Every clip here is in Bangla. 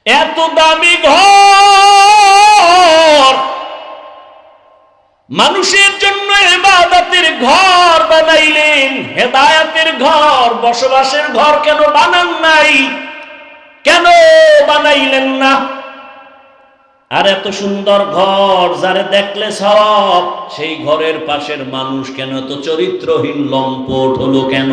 এত দামি ঘর, মানুষের জন্য ইবাদতের ঘর বানাইলেন, হেদায়েতের ঘর, বসবাসের ঘর কেন বানান নাই? কেন বানাইলেন না? আর এত সুন্দর ঘর যারে দেখলে সব, সেই ঘরের পাশের মানুষ কেন তো চরিত্রহীন লম্পট হলো কেন?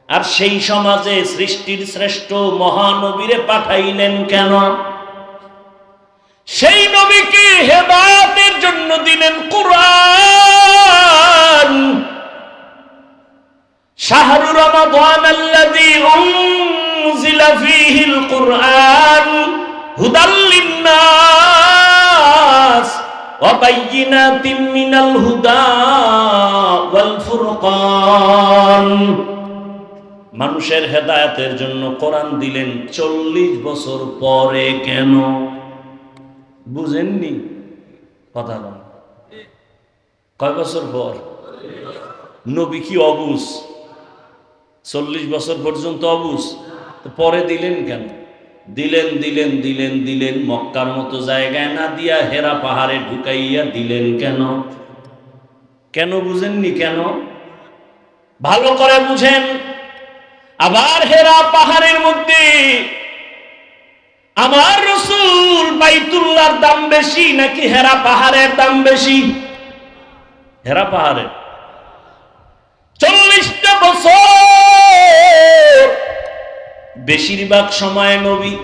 আর সেই সমাজে সৃষ্টির শ্রেষ্ঠ মহানবীরে পাঠাইলেন কেন? সেই নবীকে হেদায়েতের জন্য দিলেন কুরআন। শাহরু রমাদান আল্লাযী উনজিলা ফীহিল কুরআন হুদাল লিন্নাস ওয়া বায়্যিনাতিম মিনাল হুদা ওয়াল ফুরকান। মানুষের হেদায়েতের জন্য কোরআন দিলেন 40 বছর পরে কেন? বুঝেননি কথা বল। কয় বছর পর? নবী কি অবুঝ? 40 বছর পর্যন্ত অবুঝ, পরে দিলেন কেন? দিলেন দিলেন দিলেন দিলেন মক্কার মতো জায়গায় না দিয়া হেরা পাহাড়ে ঢুকাইয়া দিলেন কেন? কেন বুঝেননি? কেন? ভালো করে বুঝেন। আবার হেরা পাহাড়ের মধ্যে আমার রাসূল বাইতুল্লাহর দাম বেশি নাকি হেরা পাহাড়ের দাম বেশি? হেরা পাহাড়ের। 40টা বছর বেশিরভাগ সময় নবী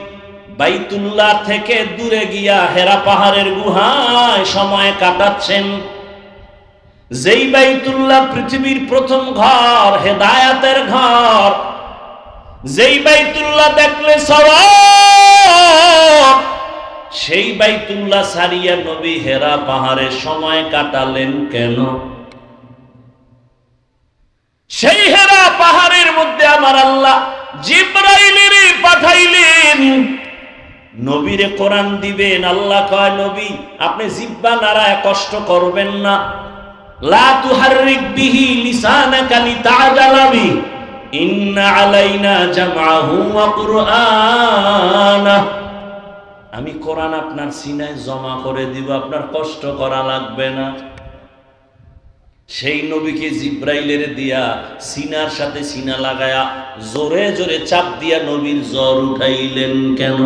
বাইতুল্লাহ থেকে দূরে গিয়া হেরা পাহাড়ের গুহায় সময় কাটাচ্ছেন। যেই বাইতুল্লাহ পৃথিবীর প্রথম ঘর, হেদায়েতের ঘর, যেই বাইতুল্লাহ দেখলে সওয়াব, সেই বাইতুল্লাহ ছাড়িয়া নবী হেরা পাহাড়ে সময় কাটালেন কেন? সেই হেরা পাহাড়ের মধ্যে আমার আল্লাহ জিবরাইলের পাঠাইলেন, নবীরে কোরআন দিবেন। আল্লাহ কয়, নবী আপনি জিহ্বা নাড়ায় কষ্ট করবেন না। লা তুহাররিক বিহি লিসানাকা লিতাজালা বিহি ইন্না আলাইনা জামআহু ওয়া কুরআনা। আমি কোরআন আপনার সিনায় জমা করে দিব, আপনার কষ্ট করা লাগবে না। সেই নবীকে জিব্রাইলের দিয়া সিনার সাথে সিনা লাগায়া জোরে জোরে চাপ দিয়া নবীর জ্বর উঠাইলেন কেন?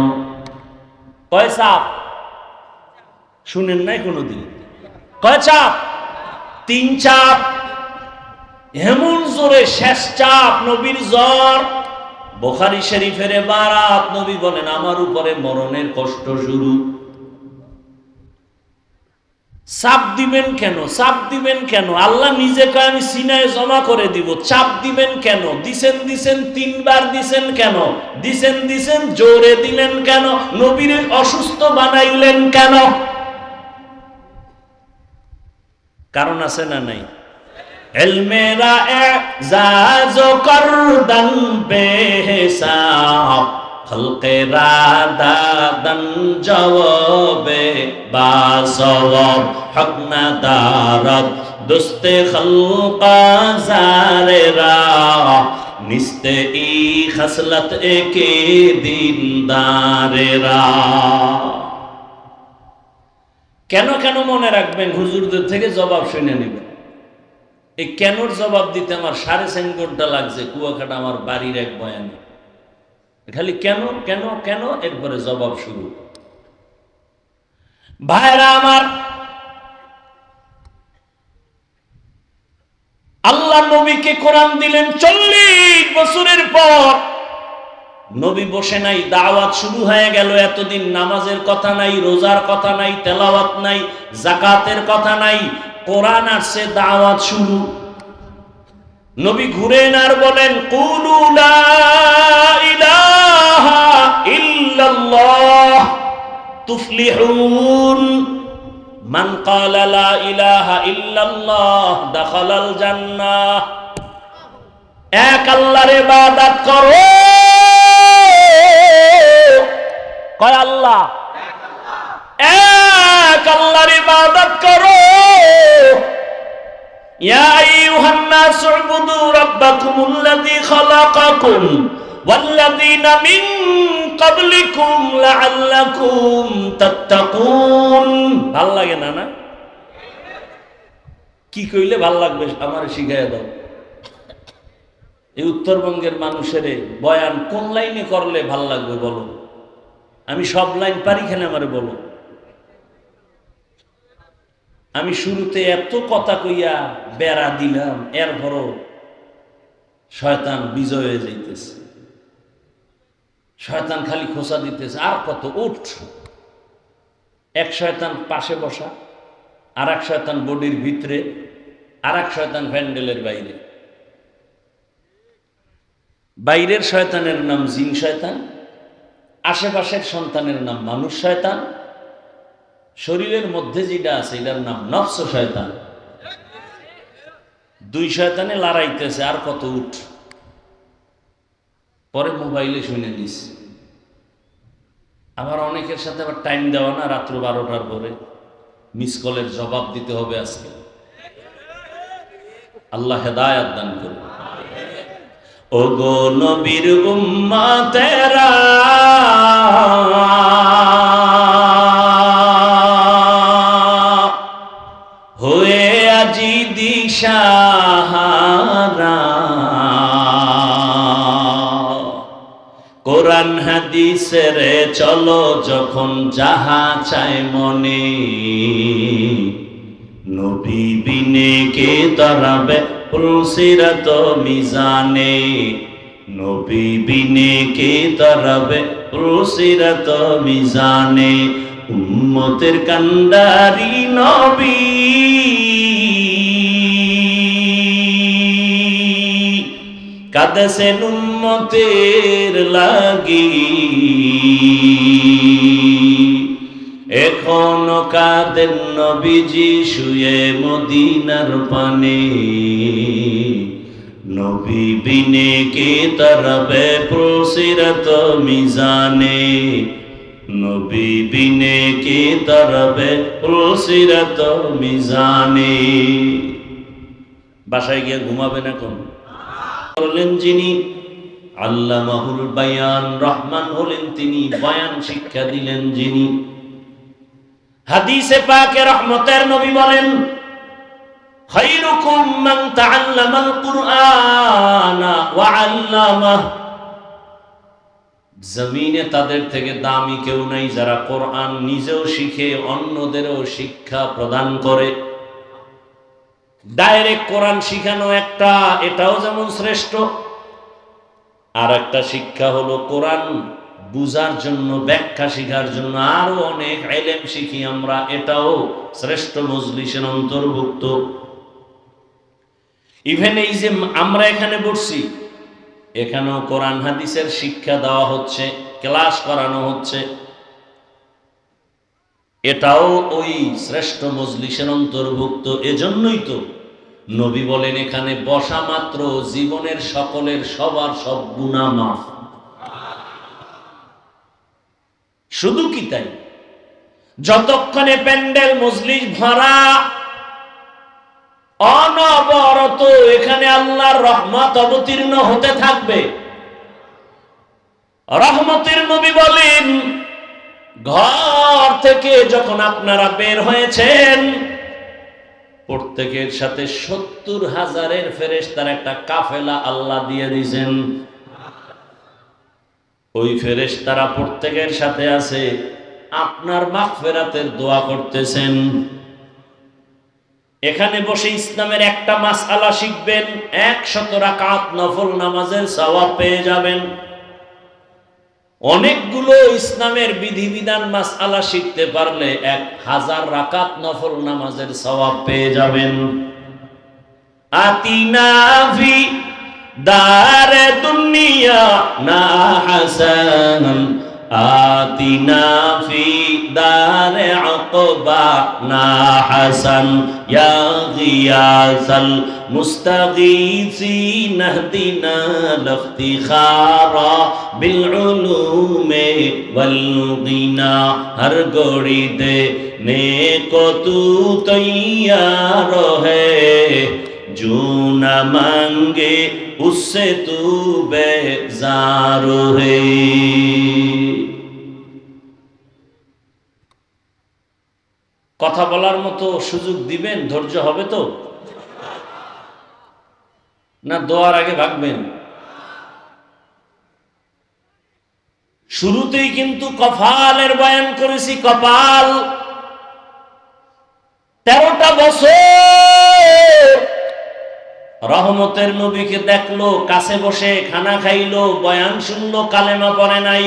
কয় চাপ? শুনেন নাই কোনদিন? কয় চাপ? 3 চাপ। এমন জোরে শেষ চাপ, নবীর জ্বর। বুখারী শরীফের বারাত, নবী বলেন আমার উপরে মরণের কষ্ট শুরু। চাপ দিবেন কেন? চাপ দিবেন কেন? আল্লাহ নিজে কয় আমি সিনায় জমা করে দিব। চাপ দিবেন কেন? দিছেন দিছেন 3 বার দিছেন কেন? দিছেন দিছেন জোরে দিলেন কেন? নবীর অসুস্থ বানাইলেন কেন? কারণ আছে না নাই? ইলমেরা এজাজ করদান বেহিসাব খলকেরা দাদান জওয়াবে বাসওয়াব হক না দারদ দুস্তে খলকা জারেরা নিস্তে ই খসলত একে দিনদারেরা। কেন কেন মনে রাখবেন, হুজুরদের থেকে জবাব শুনে নেবেন। এই কেনর জবাব দিতে আমার 4.5 ঘন্টা লাগছে কুয়াকাটা আমার বাড়ির এক বয়ানে। খালি কেন কেন কেন, এরপরে জবাব শুরু। ভাইরা আমার, আল্লাহ নবীকে কোরআন দিলেন 40 বছরের পর। নবী বসে নাই, দাওয়াত শুরু হয়ে গেল। এতদিন নামাজের কথা নাই, রোজার কথা নাই, তেলাওয়াত নাই, যাকাতের কথা নাই, কোরআন আসছে, দাওয়াত শুরু। নবী ঘুরেন আর বলেন কুলু লা ইলাহা ইল্লাল্লাহ তুফলিহুন। মান ক্বালা লা ইলাহা ইল্লাল্লাহ দাখালাল জান্নাহ। এক আল্লাহর ইবাদত করো। কয় আল্লাহ? এক আল্লাহর ইবাদত করো। ইয়া আইয়ুহান নাস উবুদু রাব্বাকুমুল্লাযী খালাকাকুম ওয়াল্লাযীনা মিন ক্বাবলিকুম লাআল্লাকুম তাত্তাকুন। ভাল লাগে না? না কি কইলে ভাল লাগবে আমারে শিখাইয়া দাও। এই উত্তরবঙ্গের মানুষের বয়ান কোন লাইনে করলে ভাল লাগবে বলো? আমি সব লাইন পারি, কেন আমারে বলো। আমি শুরুতে এত কথা কইয়া বেড়া দিলাম, এরপরও শয়তান বিজয় হয়ে যাইতেছে। শয়তান খালি খোঁচা দিতেছে, আর কত উঠ। এক শয়তান পাশে বসা, আর এক শয়তান বডির ভিতরে, আর এক শয়তান প্যান্ডেলের বাইরে। বাইরের শয়তানের নাম জিন শয়তান, আশেপাশের সন্তানের নাম মানুষ শয়তান, শরীরের মধ্যে যেটা আছে এটার নাম নফস শয়তান। দুই শয়তানে লড়াইতেছে, আর কত উঠ। পরে মোবাইলে শুনে নিস। আবার অনেকের সাথে আবার টাইম দেওয়া না, রাত্র 12টার পরে মিস কলের জবাব দিতে হবে আজকে। আল্লাহ হেদায়েত দান করুন। ও গো নবীর উম্মতেরা, হয়ে আজি দিশাহারা, কোরআন হাদিসের চলো যখন যাহা চায় মনে, নবী বিনে কে তরাবে পুলসিরাত মিজানে, নবী বিনে কে তরাবে পুলসিরাত মিজানে। উম্মতের কান্ডারি নবী, কাঁদেছেন উম্মতের লাগি, এখনো কাঁদেন নবীজি শুয়ে মদিনার পানে, নবী বিনে কে তরাবে পুলসিরাত মিজানে, নবী বিনে কে তরাবে পুলসিরাত মিজানে। বাসায় গিয়ে ঘুমাবেন এখন। বললেন যিনি আল্লামাহুল বায়ান, রহমান হলেন তিনি, বয়ান শিক্ষা দিলেন যিনি। হাদিসে পাকে রহমতের নবী বলেন, খায়রুকুম মান তাআল্লামাল কুরআনা ওয়া আল্লামাহ। জমিনে তাদের থেকে দামি কেউ নাই যারা কোরআন নিজেও শিখে অন্যদেরও শিক্ষা প্রদান করে। ডাইরেক্ট কোরআন শিখানো একটা, এটাও যেমন শ্রেষ্ঠ, আর একটা শিক্ষা হলো কোরআন বুঝার জন্য, ব্যাখ্যা শিখার জন্য আরো অনেক ইলম শিখি আমরা, এটাও শ্রেষ্ঠ মজলিসের অন্তর্ভুক্ত। ইভেন এই যে আমরা এখানে বসছি, এখানেও কোরআন হাদিসের শিক্ষা দেওয়া হচ্ছে, ক্লাস করানো হচ্ছে, এটাও ওই শ্রেষ্ঠ মজলিসের অন্তর্ভুক্ত। এজন্যই তো নবী বলেন এখানে বসা মাত্র জীবনের সকলের সবার সব গুনাহ মাফ। শুধু কি তাই, যতক্ষণে প্যান্ডেল মজলিস ভরা, অনবরত এখানে আল্লাহর রহমত অবতীর্ণ হতে থাকবে। রহমতের নবী বলেন, ঘর থেকে যখন আপনারা বের হয়েছেন, প্রত্যেকের সাথে 70,000 ফেরেশতার একটা কাফেলা আল্লাহ দিয়ে দিয়েছেন। ওই ফেরেশতারা প্রত্যেকের সাথে আছে, আপনার মাগফিরাতের দোয়া করতেছেন। এখানে বসে ইসলামের একটা মাসআলা শিখবেন, 100 রাকাত নফল নামাজের সওয়াব পেয়ে যাবেন। অনেকগুলো ইসলামের বিধিবিধান মাসআলা শিখতে পারলে 1000 রাকাত নফল নামাজের সওয়াব পেয়ে যাবেন। আতিনা ফি দারে দুনিয়া না হাসান, আতিনা ফি দারে আকবা না হাসান, ইয়া গিয়াসাল মুস্তাগীসিন ইহদিনা লিফতিখারা বিল উলুমে ওয়াল গিনা। হর গড়ি দে নেকো তু তৈয়ার হে, जो न मांगे उससे तू बेजार है। কথা বলার মতো সুযোগ দিবেন, ধৈর্য হবে তো, না দোয়ার আগে ভাগবেন? শুরুতেই কিন্তু কপালের বয়ান করেছি। কপাল 13টা বছর রহমতের নবীকে দেখলো, কাছে বসে খানা খাইলো, বয়ান শুনলো, কালেমা পড়ে নাই।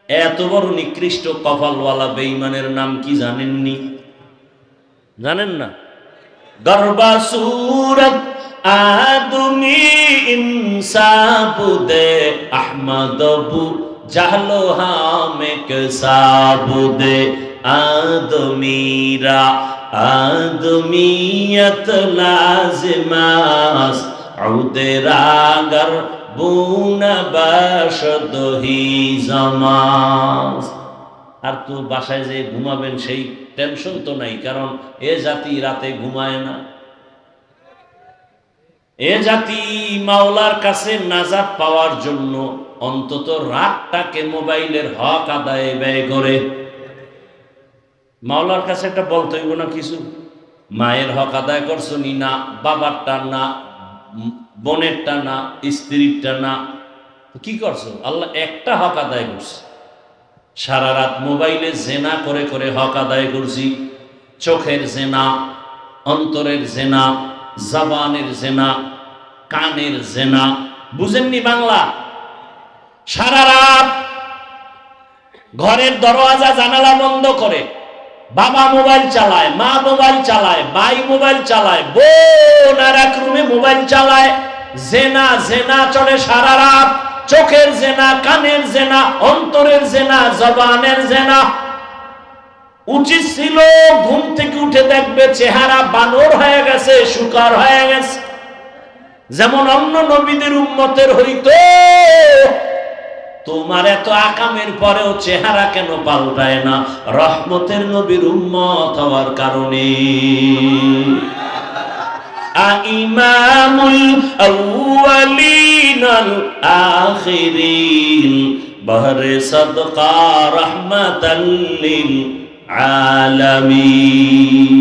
এত বড় নিকৃষ্ট কপালওয়ালা বেঈমানের নাম কি জানেননি? জানেন না? গর্বা সুরত আদমি ইনসাবুদে আহমদবু জাহলো হামে কসাবুদে আদমিরা আদমিয়ত লাজিমাস আউদে রাগর বুনা বাশদহি জামাস। আর তো বাসায় যে ঘুমাবেন সেই টেনশন তো নাই, কারণ এ জাতি রাতে ঘুমায় না। এ জাতি মাওলার কাছে নাজাত পাওয়ার জন্য অন্তত রাতটাকে মোবাইলের হক আদায়ে ব্যয় করে। মাওলার কাছে একটা বলতে হইব না কিছু, মায়ের হক আদায় করছো নি? না। বাবারটা না, বোনেরটা না, স্ত্রীরটা না, কি করছো? আল্লাহ একটা হক আদায় করছে। সারা রাত মোবাইলে জেনা করে করে হক আদায় করছি। চোখের জেনা, অন্তরের জেনা, জবানের জেনা, কানের জেনা। বুঝেননি বাংলা? সারা রাত ঘরের দরওয়াজা জানালা বন্ধ করে বাবা মোবাইল চালায়, মা মোবাইল চালায়, ভাই মোবাইল চালায়, বোন আর এক রুমে মোবাইল চালায়। জেনা জেনা চলে সারা রাত। চোখের জেনা, কানের জেনা, অন্তরের জেনা, জবানের জেনা। উচিত ছিল ঘুম থেকে উঠে দেখবে চেহারা বানর হয়ে গেছে, শুকর হয়ে গেছে, যেমন অন্য নবীদের উম্মতের হইতো। তোমার এত আকামের পরেও চেহারা কেন পাল্টায় না? রহমতের নবীর উম্মত হওয়ার কারণে। ইমামুল আউয়ালিন আল আখিরিন বহরে সাদকা রাহমাতাল লিল আলামিন।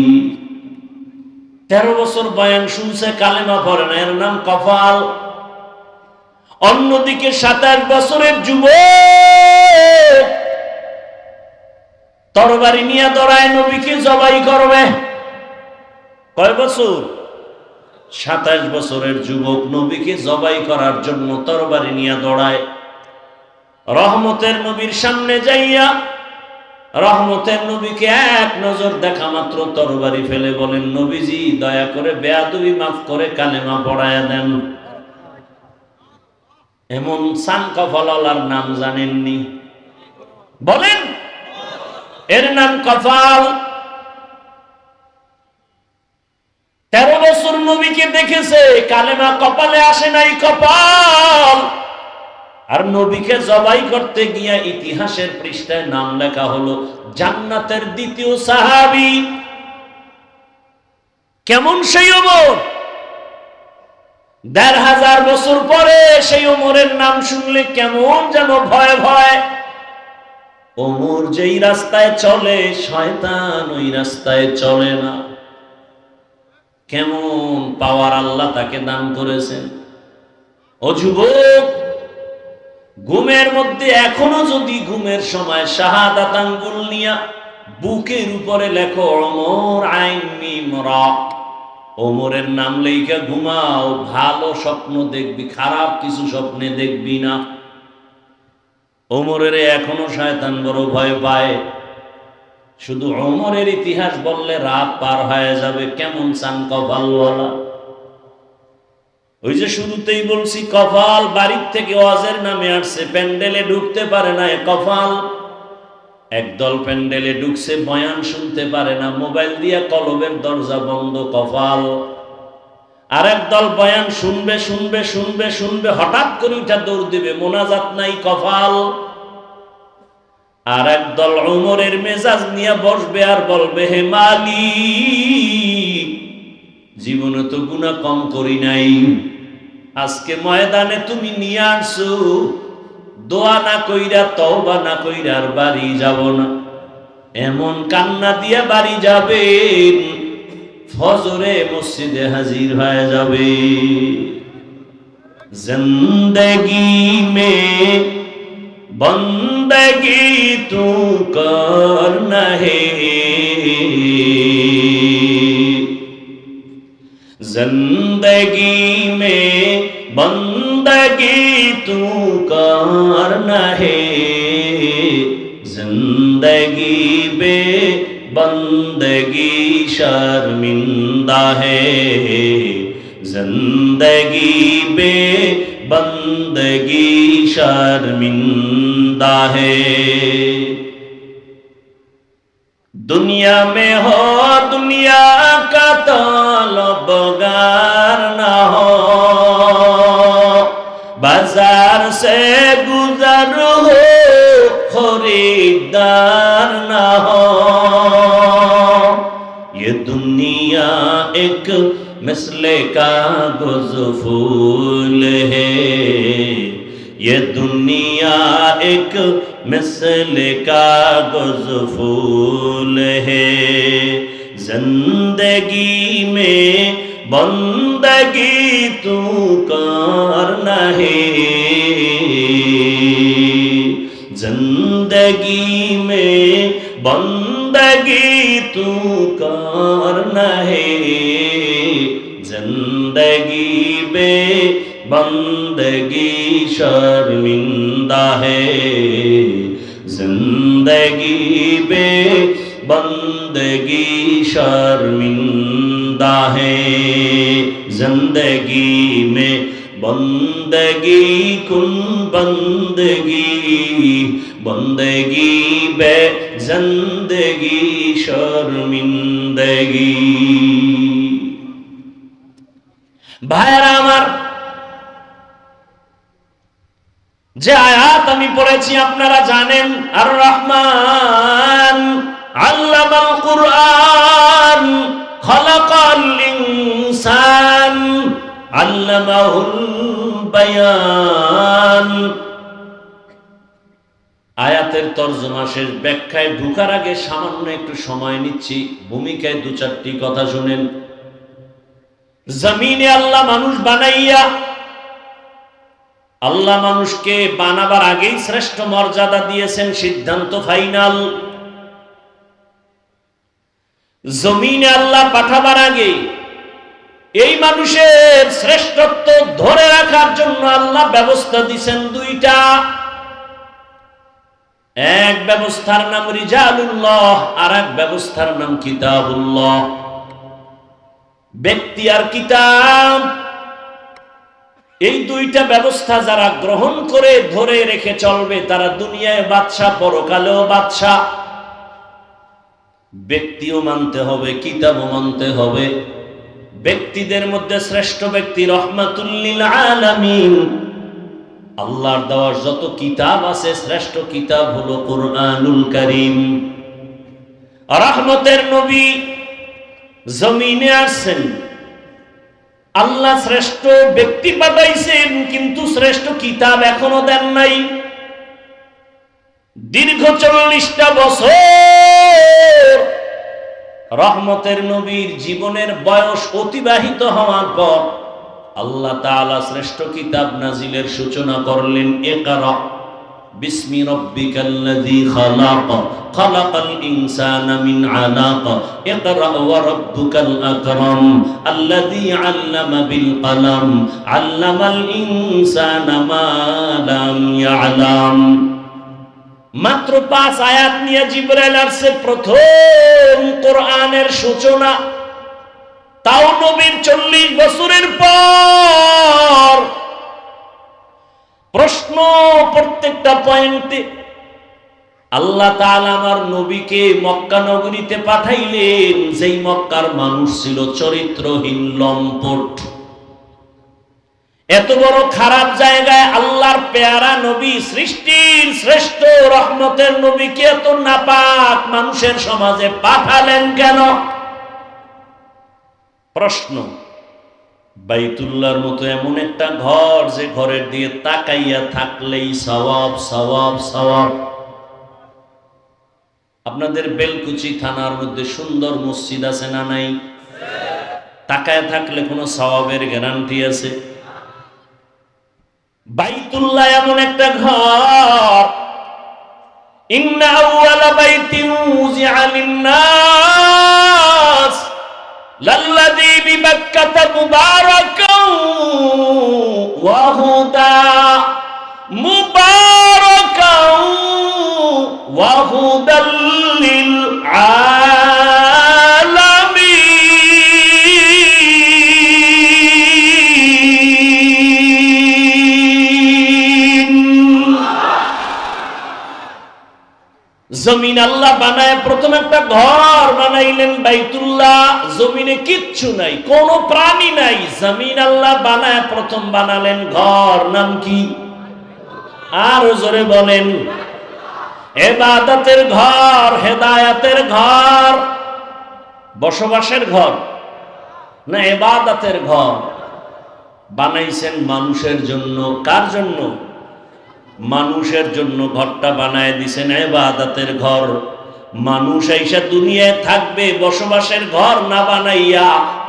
13 বছর বয়ান শুনছে, কালেমা পড়ে না, এর নাম কপাল। অন্যদিকে 27 বছরের যুবক তরবারি নিয়ে দৌড়ায় নবীকে জবাই করবে। কয় বছর? 27 বছরের যুবক নবীকে জবাই করার জন্য তরবারি নিয়ে দৌড়ায়। রহমতের নবীর সামনে যাইয়া রহমতের নবীকে এক নজর দেখা মাত্র তরবারি ফেলে বলেন, নবীজি দয়া করে বেয়াদবি মাফ করে কালেমা পড়ায়া দেন। এমন সান কপালার নাম জানেননি? বলেন, এর নাম কপাল। 13 বছর নবীকে দেখেছে, কালেমা কপালে আসে নাই, কপাল। আর নবীকে জবাই করতে গিয়া ইতিহাসের পৃষ্ঠায় নাম লেখা হলো জান্নাতের দ্বিতীয় সাহাবী। কেমন সেই ওমর! 1500 বছর পরে সেই ওমরের নাম শুনলে কেমন যেন ভয় ভয়। ওমর যেই রাস্তায় চলে, শয়তান ওই রাস্তায় চলে না। কেমন পাওয়ার আল্লাহ তাকে দান করেছেন। ও যুবক, ঘুমের মধ্যে এখনো যদি ঘুমের সময় শাহাদাত আঙ্গুল নিয়া বুকের উপরে লেখো ওমর আইন মিম রা, ওমরের নাম লেখা ঘুমাও, ভালো স্বপ্ন দেখবি, খারাপ কিছু স্বপ্নে দেখবি না। ওমরের এখনো শয়তান বড় ভয় পায়। শুধু ওমরের ইতিহাস বললে রাত পার হয়ে যাবে। কেমন চান কপালওয়ালা! ওই যে শুরুতেই বলছি, কপাল বাড়ির থেকে ওয়াজের নামে আসছে, প্যান্ডেলে ঢুকতে পারে না, কপাল। একদল প্যান্ডেলে ঢুকছে, বয়ান শুনতে পারে না, মোবাইল দিয়া কলবের দরজা বন্ধ, কপাল। আর একদল বয়ান শুনবে শুনবে শুনবে শুনবে, হঠাৎ করে উঠা দৌড় দিবে, মোনাজাত নাই, কপাল। আর একদল ওমরের মেজাজ নিয়ে বসবে আর বলবে, হে মালিক, জীবনে তো গুনাহ কম করি নাই, আজকে ময়দানে তুমি নিয়ে আসছো, দোয়া না কইরা তওবা না কইরা আর বাড়ি যাব না। এমন কান্না দিয়ে বাড়ি যাবেন, ফজরে মসজিদে হাজির হয়ে যাবে। জিন্দেগি মে বন্দেগি তু করনা হে, जिंदगी में बंदगी तू करना है, जिंदगी बे बंदगी शर्मिंदा है, जिंदगी बे बंदगी शर्मिंदा है। दुनिया में हो दुनिया का तलबगार ना हो, बाजार से गुजर हो खरीदार ना हो। ये दुनिया एक मिसले कागज फूल है, ये दुनिया एक मिसले कागज फूल है, जिंदगी में बंदगी तू करना है, जिंदगी में बंदगी तू करना है, जिंदगी में बंदगी शर्मिंदा है, जिंदगी बे बंदगी शर्मिंदा है। जिंदगी में बंदगी कुन बंदगी, बंदगी बे जिंदगी शर्मिंदगी। भाईरा আমার, যে আয়াত আমি পড়েছি আপনারা জানেন, আর রহমান আল্লামাল কুরআন খালাকাল ইনসান আল্লামাহুল বায়ান। আয়াতের তরজমা শেষ, ব্যাখ্যায় ঢোকার আগে সামান্য একটু সময় নিচ্ছি, ভূমিকায় দু চারটি কথা শুনেন। জমিনে আল্লাহ মানুষ বানাইয়া, আল্লাহ মানুষকে বানাবার আগেই শ্রেষ্ঠ মর্যাদা দিয়েছেন, সিদ্ধান্ত ফাইনাল। জমিনে আল্লাহ পাঠাবার আগে এই মানুষের শ্রেষ্ঠত্ব ধরে রাখার জন্য আল্লাহ ব্যবস্থা দিয়েছেন দুইটা। এক ব্যবস্থার নাম রিজালুল্লাহ, আর এক ব্যবস্থার নাম কিতাবুল্লাহ। ব্যক্তি আর কিতাব, এই দুইটা ব্যবস্থা যারা গ্রহণ করে ধরে রেখে চলবে তারা দুনিয়ায় বাদশা, পরকালেও বাদশা। ব্যক্তিও মানতে হবে, কিতাবও মানতে হবে। ব্যক্তিদের মধ্যে শ্রেষ্ঠ ব্যক্তি রহমাতুল লিল আলামিন। আল্লাহর দেওয়া যত কিতাব আছে শ্রেষ্ঠ কিতাব হলো কুরআনুল কারীম। রহমতের নবী জমিনে আসছেন, আল্লাহ শ্রেষ্ঠ ব্যক্তি পাঠাইছেন, কিন্তু শ্রেষ্ঠ কিতাব এখনো দেন নাই। দীর্ঘ 40টা বছর রহমতের নবীর জীবনের বয়স অতিবাহিত হওয়ার পর আল্লাহ তাআলা শ্রেষ্ঠ কিতাব নাজিলের সূচনা করলেন। ইকরা বিসমি রাব্বিকাল্লাযী খালাক, খালাকাল ইনসানা মিন আলাক, ইকরা ওয়া রাব্বুকাল আকরাম, আল্লাযী আল্লামা বিল কলম, আল্লামাল ইনসানা মা লাম ইয়ালাম। মাত্র 5 আয়াত নিয়ে জিবরাইল আসছে, প্রথম কোরআনের সূচনা। তাও নবীর 40 বছরের পর প্রশ্ন প্রত্যেকটা পয়েন্টে। আল্লাহ তাআলা আমার নবীকে মক্কা নগরীতে পাঠাইলেন, যেই মক্কার মানুষ ছিল চরিত্রহীন, লম্পট। এত বড় খারাপ জায়গায় আল্লাহর পেয়ারা নবী, সৃষ্টির শ্রেষ্ঠ রহমতের নবীকে এত নাপাক মানুষের সমাজে পাঠালেন কেন? প্রশ্ন, বাইতুল্লাহর মতো এমন একটা ঘর যে ঘরের দিয়ে তাকাইয়া থাকলেই সওয়াব সওয়াব সওয়াব। আপনাদের বেলকুচি থানার মধ্যে সুন্দর মসজিদ আছে না নাই? তাকায় থাকলে কোনো সওয়াবের গ্যারান্টি আছে? বাইতুল্লাহ এমন একটা ঘর, ইন্না আউওয়ালা বাইতিন উযিআ লিন-নাস লাল্লাযী বিবাক্কাতা মুবারাকান ওয়া হুদা মুবারাকান ওয়া হুদাল লিল জমিন আল্লাহ বানায় প্রথম একটা ঘর বানাইলেন বাইতুল্লাহ। জমিনে কিচ্ছু নাই, কোনো প্রাণী নাই, জমিন আল্লাহ বানায় প্রথম বানালেন ঘর। নাম কি? আর জোরে বলেন। ইবাদতের ঘর, হেদায়েতের ঘর, বসবাসের ঘর না ইবাদতের ঘর বানাইছেন মানুষের জন্য। কার জন্য? মানুষের জন্য ঘরটা বানায় দিছেন ইবাদতের ঘর। মানুষ আইসা দুনিয়ায় থাকবে, বসবাসের ঘর না বানাইয়া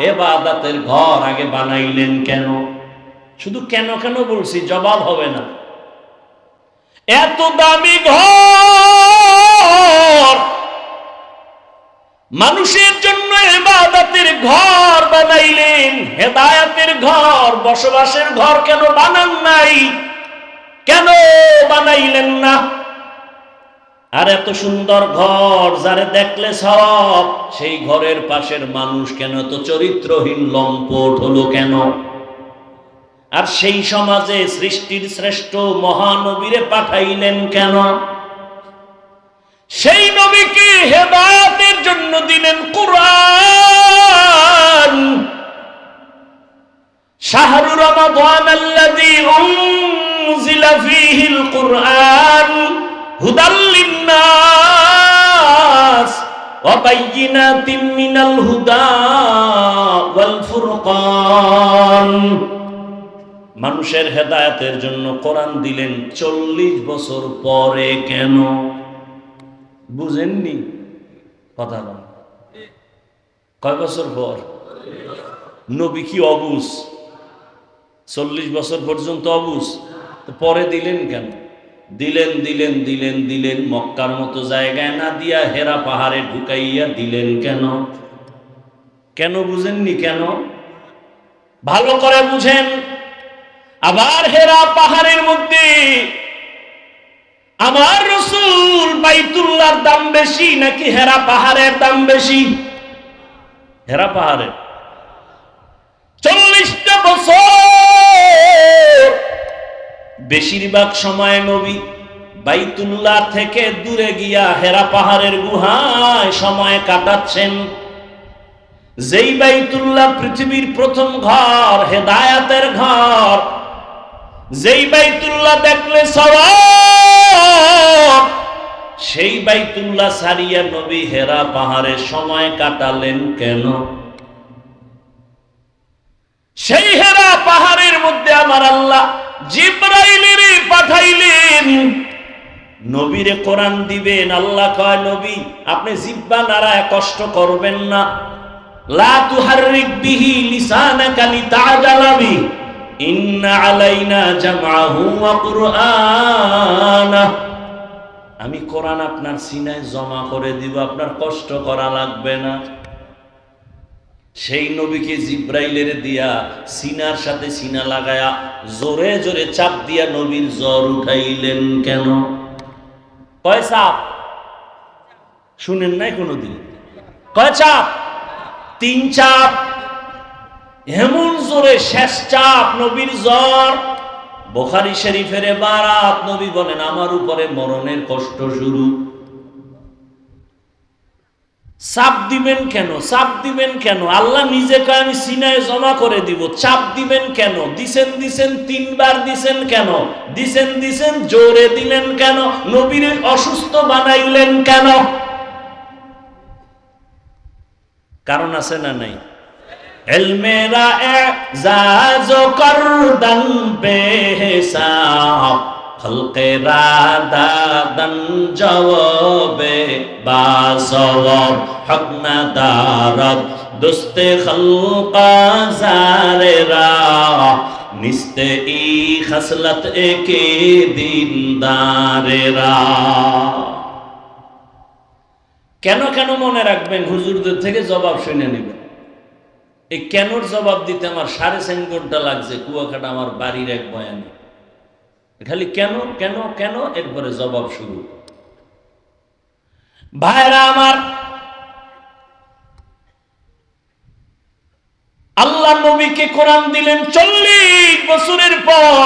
ইবাদতের ঘর আগে বানাইলেন কেন? শুধু কেন কেন বলছি, জবাব হবে না। এত দামি ঘর, মানুষের জন্য ইবাদতের ঘর বানাইলেন, হেদায়েতের ঘর, বসবাসের ঘর কেন বানান নাই? কেন বানাইলেন না? আর এত সুন্দর ঘর যারে দেখলে সওয়াব, সেই ঘরের পাশের মানুষ কেন তো চরিত্রহীন লম্পট হলো কেন? আর সেই সমাজে সৃষ্টির শ্রেষ্ঠ মহানবীরে পাঠাইলেন কেন? সেই নবীকে হেদায়েতের জন্য দিলেন কুরআন। শাহরু রমাদান আল্লাযী উনজিলা ফীহিল কুরআন হুদাল লিন-নাস ওয়া বায়্যিনাতিন মিনাল হুদা ওয়াল ফুরকান। মানুষের হেদায়েতের জন্য কোরআন দিলেন 40 বছর পরে। কেন বুঝেননি? কথা বল। কয় বছর পর? নবী কি অবুঝ? 40 বছর পর্যন্ত অবুঝ, তো পরে দিলেন কেন? দিলেন দিলেন দিলেন দিলেন মক্কার মতো জায়গায় না দিয়া হেরা পাহাড়ে ঢুকাইয়া দিলেন কেন? কেন বুঝেননি? কেন ভালো করে বুঝেন। আবার হেরা পাহাড়ের মধ্যে আমার রাসূল বাইতুল্লাহর দাম বেশি নাকি হেরা পাহাড়ের দাম বেশি? হেরা পাহাড়ের। 40টা বছর বেশিরভাগ সময় নবী বাইতুল্লাহ থেকে দূরে গিয়া হেরা পাহাড়ের গুহায় সময় কাটাচ্ছেন। যেই বাইতুল্লাহ পৃথিবীর প্রথম ঘর, হেদায়েতের ঘর, যেই বাইতুল্লাহ দেখলে সওয়াব, সেই বাইতুল্লাহ ছাড়িয়া নবী হেরা পাহাড়ে সময় কাটালেন কেন? সেই হেরা পাহাড়ের মধ্যে আমার আল্লাহ জিবরাইলের পাঠাইলেন, নবীরে কোরআন দিবেন। আল্লাহ কয়, নবী আপনি জিহ্বা নাড়ায় কষ্ট করবেন না। লা তুহাররিক বিহি লিসানাকা লিতা'জালা বিহি ইন্না আলাইনা জামআহু ওয়া কুরআনা। আমি কোরআন আপনার সিনায় জমা করে দিব, আপনার কষ্ট করা লাগবে না। সেই নবীকে জিব্রাইলের দিয়া সিনার সাথে সিনা লাগায়া জোরে জোরে চাপ দিয়া নবীর জ্বর উঠাইলেন কেন? কয় চাপ? শুনেন নাই কোনদিন? কয় চাপ? 3 চাপ। এমন জোরে শেষ চাপ, নবীর জ্বর। বুখারী শরীফের বারাত, নবী বলেন আমার উপরে মরণের কষ্ট শুরু। চাপ দিবেন কেন? চাপ দিবেন কেন? আল্লাহ নিজে কয় আমি সিনায় জমা করে দিব। চাপ দিবেন কেন? দিছেন দিছেন 3 বার দিছেন কেন? দিছেন দিছেন জোরে দিলেন কেন? নবীর অসুস্থ বানাইলেন কেন? কারণ আছে না নাই? इल्मेरा एजाज़ो करदन बेहिसाब खल्क़े रादादन जवाबे बासवाब हक न दारद दुस्ते खल्क़ा ज़ारे रा निस्ते ई खसलत एके दीनदारे रा। কেন কেন মনে রাখবেন, হুজুরদের থেকে জবাব শুনে নেবেন। এই কেনর জবাব দিতে আমার 3.5 ঘন্টা লাগছে কুয়াকাটা আমার বাড়ির এক বয়ানে। খালি কেন কেন কেন, এরপরে জবাব শুরু। ভাইরা আমার, আল্লাহ নবীকে কোরআন দিলেন 40 বছরের পর।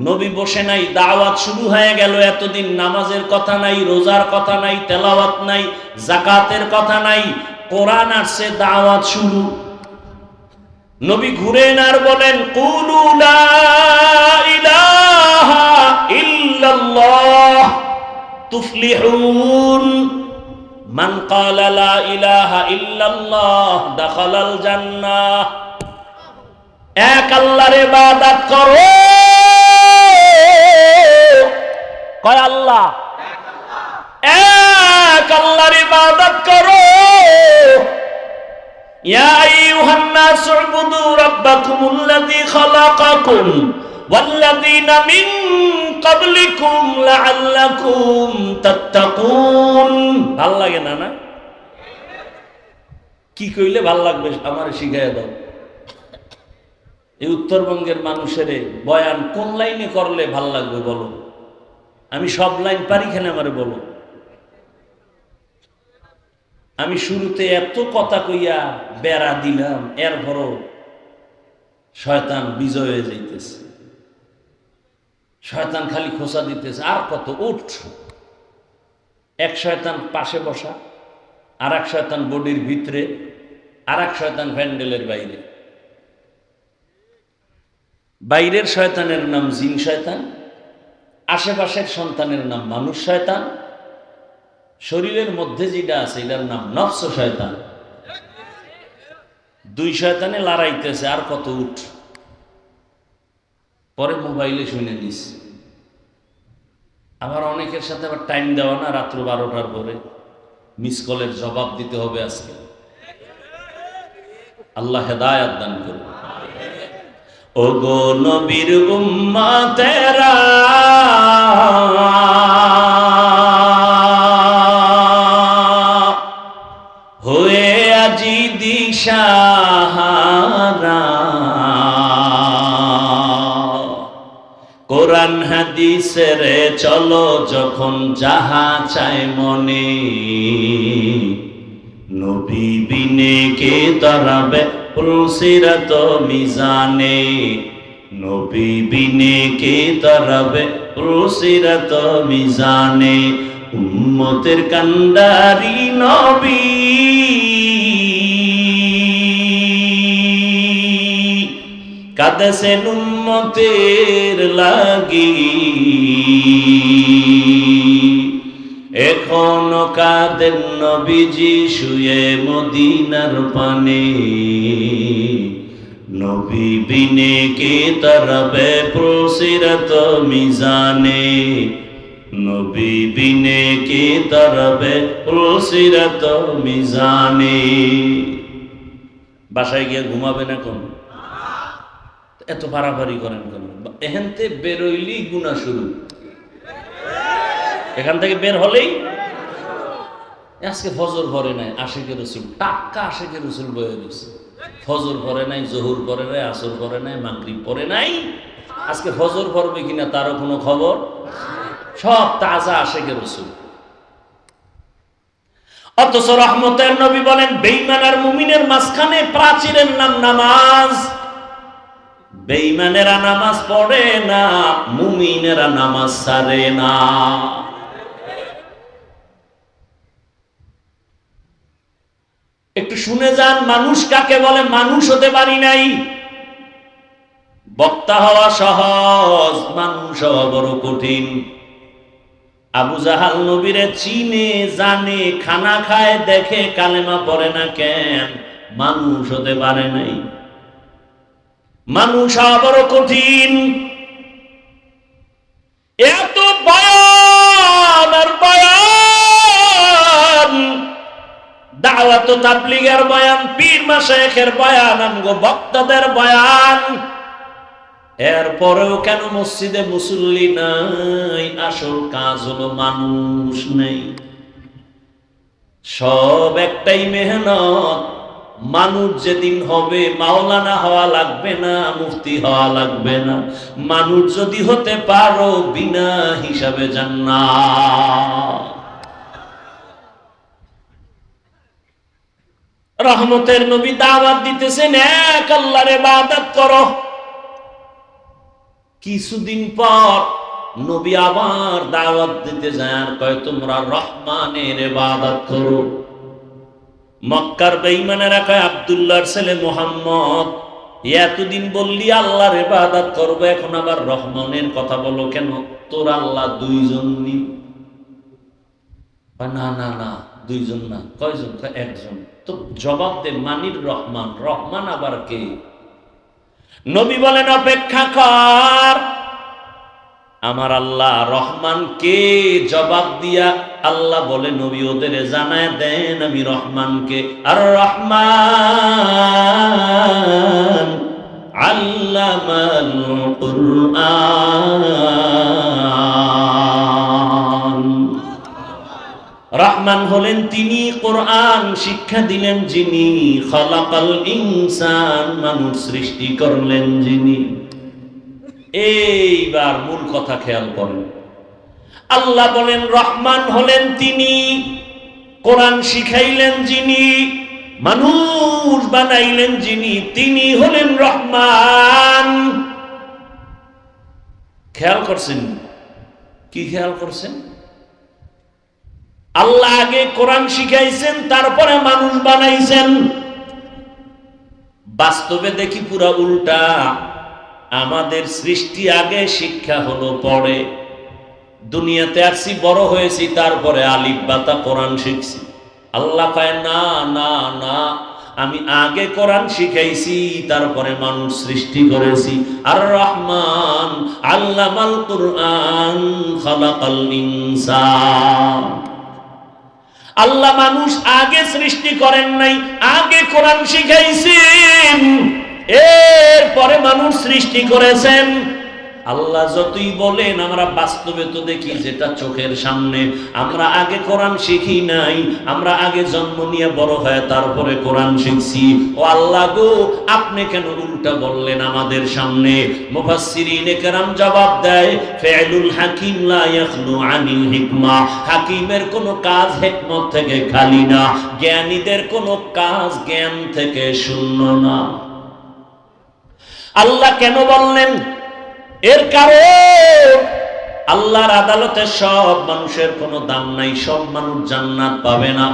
নবী বসে নাই, দাওয়াত শুরু হয়ে গেল। এতদিন নামাজের কথা নাই, রোজার কথা নাই, তেলাওয়াত নাই, যাকাতের কথা নাই, কোরআন আসছে, দাওয়াত শুরু। নবী ঘুরেন আর বলেন কুলু লা ইলাহা ইল্লাল্লাহ তুফলিহুন মান ক্বালা লা ইলাহা ইল্লাল্লাহ দাখালাল জান্নাহ। এক আল্লাহর ইবাদত করো। কয় আল্লাহ? এক আল্লাহর ইবাদত করো। ইয়া আইয়ুহান নাস উবুদু রাব্বাকুমুল্লাযী খালাকাকুম ওয়াল্লাযীনা মিন ক্বাবলিকুম লাআল্লাকুম তাত্তাকুন। ভাল লাগে না? না কি কইলে ভাল লাগবে আমারে শিখাইয়া দাও। এই উত্তরবঙ্গের মানুষের বয়ান কোন লাইনে করলে ভাল লাগবে বলো? আমি সব লাইন পারি, কেন আমারে বলো। আমি শুরুতে এত কথা কইয়া বেড়া দিলাম, এরপরও শয়তান বিজয় হয়ে যাইতেছে। শয়তান খালি খোঁচা দিতেছে, আর কত উঠ। এক শয়তান পাশে বসা, আর এক শয়তান বডির ভিতরে, আর এক শয়তান প্যান্ডেলের বাইরে। বাইরের শয়তানের নাম জিন শয়তান, আশেপাশের সন্তানের নাম মানুষ শয়তান, শরীরের মধ্যে যেটা আছে এটার নাম নফস শয়তান। দুই শয়তানে লড়াইতেছে, আর কত উঠ। পরে মোবাইলে শুনে নিস। আবার অনেকের সাথে আবার টাইম দেওয়া না, রাত্র 12টার পরে মিস কলের জবাব দিতে হবে আজকে। আল্লাহ হেদায়েত দান করুন। ও গো নবীর উম্মতেরা, হয়ে আজি দিশাহারা, কোরআন হাদিসের চলো যখন যাহা চায় মনে, নবী বিনে কে তরাবে পুলসিরাত মিজানে, নবী বিনে কে তরাবে পুলসিরাত মিজানে। উম্মতের কান্ডারি নবী, কাঁদেছেন উম্মতের লাগি, এখনো কাঁদেন নবীজি শুয়ে মদিনার পানে, নবী বিনে কে তরাবে পুলসিরাত মিজানে, নবী বিনে কে তরাবে পুলসিরাত মিজানে। বাসায় গিয়ে ঘুমাবেন এখন? এত পারাপারি করেন কেন? এখানতে বেরোইলি গুনাহ শুরু, এখান থেকে বের হলেই। আজকে ফজর পড়ে নাই, আশিকের রসুল টাক্কা আশিকের রসুল বয়ে দিচ্ছে। ফজর পড়ে নাই, জোহর পড়ে নাই, আসর পড়ে নাই, মাগরিব পড়ে নাই। আজকে ফজর পড়বে কিনা তারও কোনো খবর। সব তাজা আশিকের রসুল। অথচ রহমতের নবী বলেন বেঈমান আর মুমিনের মাঝখানে প্রাচীরের নাম নামাজ। বেঈমানেরা নামাজ পড়ে না, মুমিনেরা নামাজ ছাড়ে না। একটু শুনে যান, মানুষ কাকে বলে? মানুষ হতে পারি নাই। বক্তা হওয়া সহজ, মানুষ হওয়া বড় কঠিন। আবু জাহাল নবীরে চিনে জানে, খানা খায় দেখে, কালেমা পড়ে না কেন? মানুষ হতে পারে নাই। মানুষ আবার কঠিন, এত বয়ান আর বয়ান, দাওয়াত তাবলীগের বয়ান, পীর মাশায়েখের বয়ান, আমগো বক্তাদের বয়ান, এরপরেও কেন মসজিদে মুসল্লি নাই? আসল কাজ হলো মানুষ নেই। সব একটাই মেহনত। মানুষ যেদিন হবে, মাওলানা হওয়া লাগবে না, মুফতি হওয়া লাগবে না। মানুষ যদি হতে পারো, বিনা হিসাবে জান্নাত। রহমতের নবী দাওয়াত দিতেছেন, এক আল্লাহর ইবাদত করো। কিছুদিন পর নবী আবার দাওয়াত দিতে যায়, আর কয় তোমরা রহমানের ইবাদত করো। মক্কার বেঈমানেরা কয়, আব্দুল্লাহর ছেলে মুহাম্মদ, এতদিন বললি আল্লাহর ইবাদত করবো, এখন আবার রহমানের কথা বলো কেন? তোর আল্লাহ দুইজন নি? না না না, দুইজন না। কয়জন? একজন। তো জবাব দে, মানির রহমান, রহমান আবার কে? নবী বলেন, অপেক্ষা কর, আমার আল্লাহ রহমান কে? জবাব দিয়া আল্লাহ বলে, নবী ওদের জানায় দেন আমি রহমানকে। আর রহমান আল্লামাল কুরআন। রহমান হলেন তিনি, কোরআন শিক্ষা দিলেন যিনি, খালাকাল ইনসান, মানুষ সৃষ্টি করলেন যিনি। এইবার মূল কথা খেয়াল করেন, আল্লাহ বলেন রহমান হলেন তিনি, কোরআন শিখাইলেন যিনি, মানুষ বানাইলেন যিনি, তিনি হলেন রহমান। খেয়াল করছেন? কি খেয়াল করছেন? আল্লাহ আগে কোরআন শিখাইছেন, তারপরে মানুষ বানাইছেন। বাস্তবে দেখি পুরা উল্টা। আমাদের সৃষ্টি আগে, শিক্ষা হলো পরে। দুনিয়াতে আসছি, বড় হয়েছি, তারপরে আলিফ বাতা কোরআন শিখছি। আল্লাহ কয়, না না না, আমি আগে কোরআন শিখাইছি, তারপরে মানুষ সৃষ্টি করেছি। আর রহমান আল্লামাল কুরআন খালাকাল ইনসান। আল্লাহ মানুষ আগে সৃষ্টি করেন নাই, আগে কোরআন শিখাইছেন, এরপরে মানুষ সৃষ্টি করেছেন। আল্লাহ যতই বলেন, আমরা বাস্তবে তো দেখি যেটা চোখের সামনে। আমরা আগে কোরআন শিখি নাই, আমরা আগে জন্ম নিয়ে বড় হয়ে তারপরে কোরআন শিখছি। ও আল্লাহ গো, আপনি কেন উল্টা বললেন আমাদের সামনে? মুফাসসিরিনে কেরাম জবাব দেয়, ফি'লুল হাকিম লা ইয়াখলু আনিল হিকমা। হাকিমের কোনো কাজ হিকমত থেকে খালি না, জ্ঞানীদের কোনো কাজ জ্ঞান থেকে শূন্য না। আল্লাহ কেন বললেন? এর কারণ আল্লাহর আদালতে সব মানুষের কোনো দাম নাই, সব মানুষ জান্নাত পাবে না।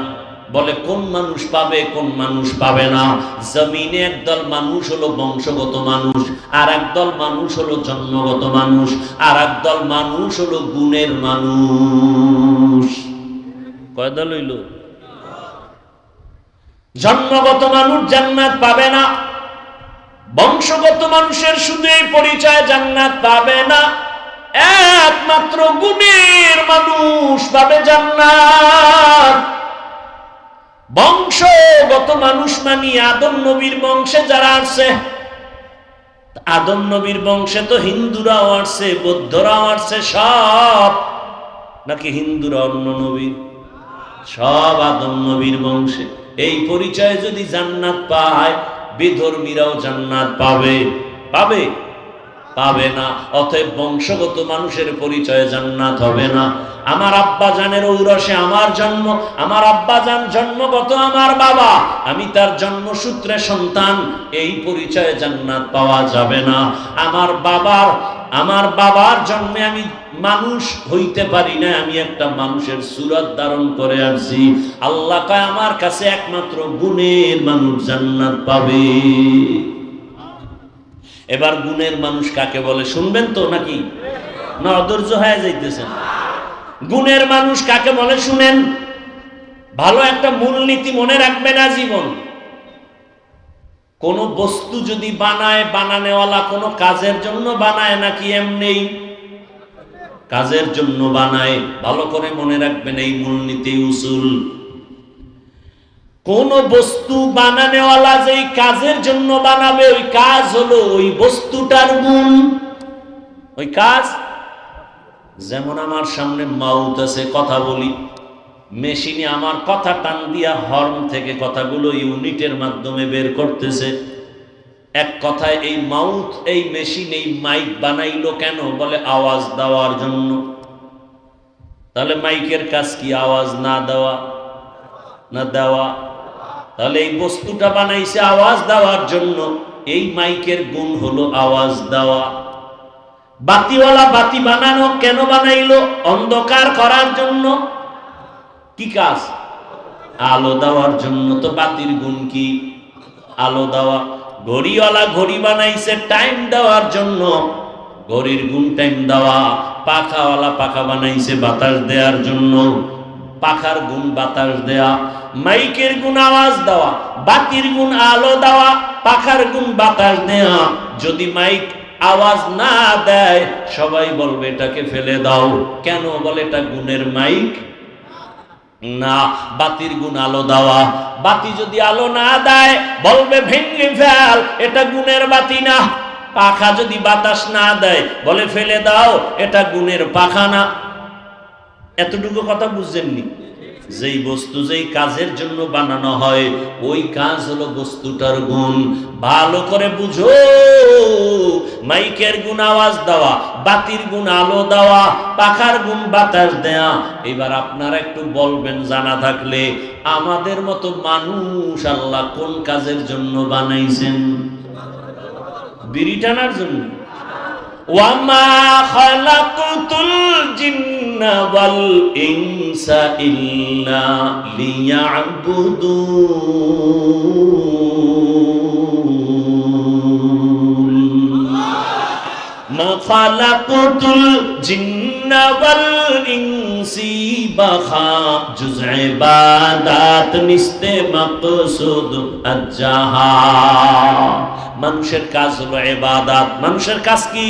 বলে কোন মানুষ পাবে, কোন মানুষ পাবে না? জমিনে একদল মানুষ হলো বংশগত মানুষ, আর একদল মানুষ হলো জন্মগত মানুষ, আর একদল মানুষ হলো গুণের মানুষ। কয় দল হইল? জন্মগত মানুষ জান্নাত পাবে না, বংশগত মানুষের শুধু এই পরিচয়, জান্নাত পাবে না। একমাত্র গুণের মানুষ পাবে জান্নাত। বংশগত মানুষ মানে আদম নবীর বংশে যারা আসছে। আদম নবীর বংশে তো হিন্দুরাও আসছে, বৌদ্ধরাও আসছে, সব নাকি হিন্দুরা অন্য নবী? সব আদম নবীর বংশে। এই পরিচয়ে যদি জান্নাত পায়, বেধর্মীরাও জান্নাত পাবে? পাবে? পাবে না। অতএব বংশগত মানুষের পরিচয়ে জান্নাত হবে না। আমার আব্বা জানের ঔরসে আমার জন্ম, আমার আব্বা জান জন্মগত আমার বাবা, আমি তার জন্মসূত্রে সন্তান, এই পরিচয়ে জান্নাত পাওয়া যাবে না। আমার বাবার জন্মে আমি মানুষ হইতে পারি না, আমি একটা মানুষের সুরত ধারণ করে আসছি। আল্লাহ কয়, আমার কাছে একমাত্র গুণের মানুষ জান্নাত পাবে। এবার গুণের মানুষ কাকে বলে শুনবেন তো, নাকি না অধৈর্য হয়ে যাইতেছেন? গুণের মানুষ কাকে বলে শুনেন, ভালো একটা মূলনীতি মনে রাখবেন আজীবন। কোন বস্তু যদি বানায়, বানানেওয়ালা কোন কাজের জন্য বানায় নাকি এমনি? কাজের জন্য বানায়। ভালো করে মনে রাখবেন এই মূলনীতি উসুল। কোন বস্তু বানানেওয়ালা যেই কাজের জন্য বানাবে, ওই কাজ হলো ওই বস্তুটার গুণ। ওই কাজ যেমন আমার সামনে মাউথ আছে, কথা বলি, মেশিনে আমার কথা টান দিয়া হর্ন থেকে কথাগুলো ইউনিটের মাধ্যমে বের করতেছে। এক কথায় এই মাউথ, এই মেশিন, এই মাইক বানাইলো কেন? বলে আওয়াজ দেওয়ার জন্য। তাহলে মাইকের কাজ কি? আওয়াজ না দেওয়া না দেওয়া? তাহলে এই বস্তুটা বানাইছে আওয়াজ দেওয়ার জন্য। এই মাইকের গুণ হলো আওয়াজ দেওয়া। বাতিওয়ালা বাতি বানানো কেন বানাইলো? অন্ধকার করার জন্য। কি কাজ? আলো দেওয়ার জন্য। তো বাতির গুণ কি? আলো দেওয়া। ঘড়িওয়ালা ঘড়ি বানাইছে টাইম দেওয়ার জন্য, ঘড়ির গুণ টাইম দেওয়া। পাখাওয়ালা পাখা বানাইছে বাতাস দেওয়ার জন্য, পাখার গুণ বাতাস দেওয়া। মাইকের গুণ আওয়াজ দেওয়া, বাতির গুণ আলো দেওয়া, পাখার গুণ বাতাস দেওয়া। যদি মাইক আওয়াজ না দেয় সবাই বলবে এটাকে ফেলে দাও। কেন? বলে এটা গুণের মাইক না। বাতির গুণ আলো দেওয়া। বাতি যদি আলো না দেয় বলবে ভেঙে ফেল, এটা গুণের বাতি না। পাখা যদি বাতাস না দেয় বলে ফেলে দাও, এটা গুণের পাখা না। এতটুকু কথা বুঝছেননি? যেই বস্তু যেই কাজের জন্য বানানো হয়, ওই কাজ হলো বস্তুটার গুণ। ভালো করে বুঝো। মাইকের গুণ আওয়াজ দেওয়া, বাতির গুণ আলো দেওয়া, পাখার গুণ বাতাস দেয়া। এবার আপনারা একটু বলবেন জানা থাকলে, আমাদের মতো মানুষ আল্লাহ কোন কাজের জন্য বানাইছেন? বিড়ি টানার জন্য। ওয়ামা খালাকুতুল জিন্না ওয়াল ইনসা ইল্লা লিয়াবুদুন। মা খালাকুতুল জিন্না ওয়াল ইনসি বাখা জুজ ইবাদাত নিস্তে মাকসুদ আজ্জাহা। মানুষের কাজ হলো ইবাদত। মানুষের কাজ কি?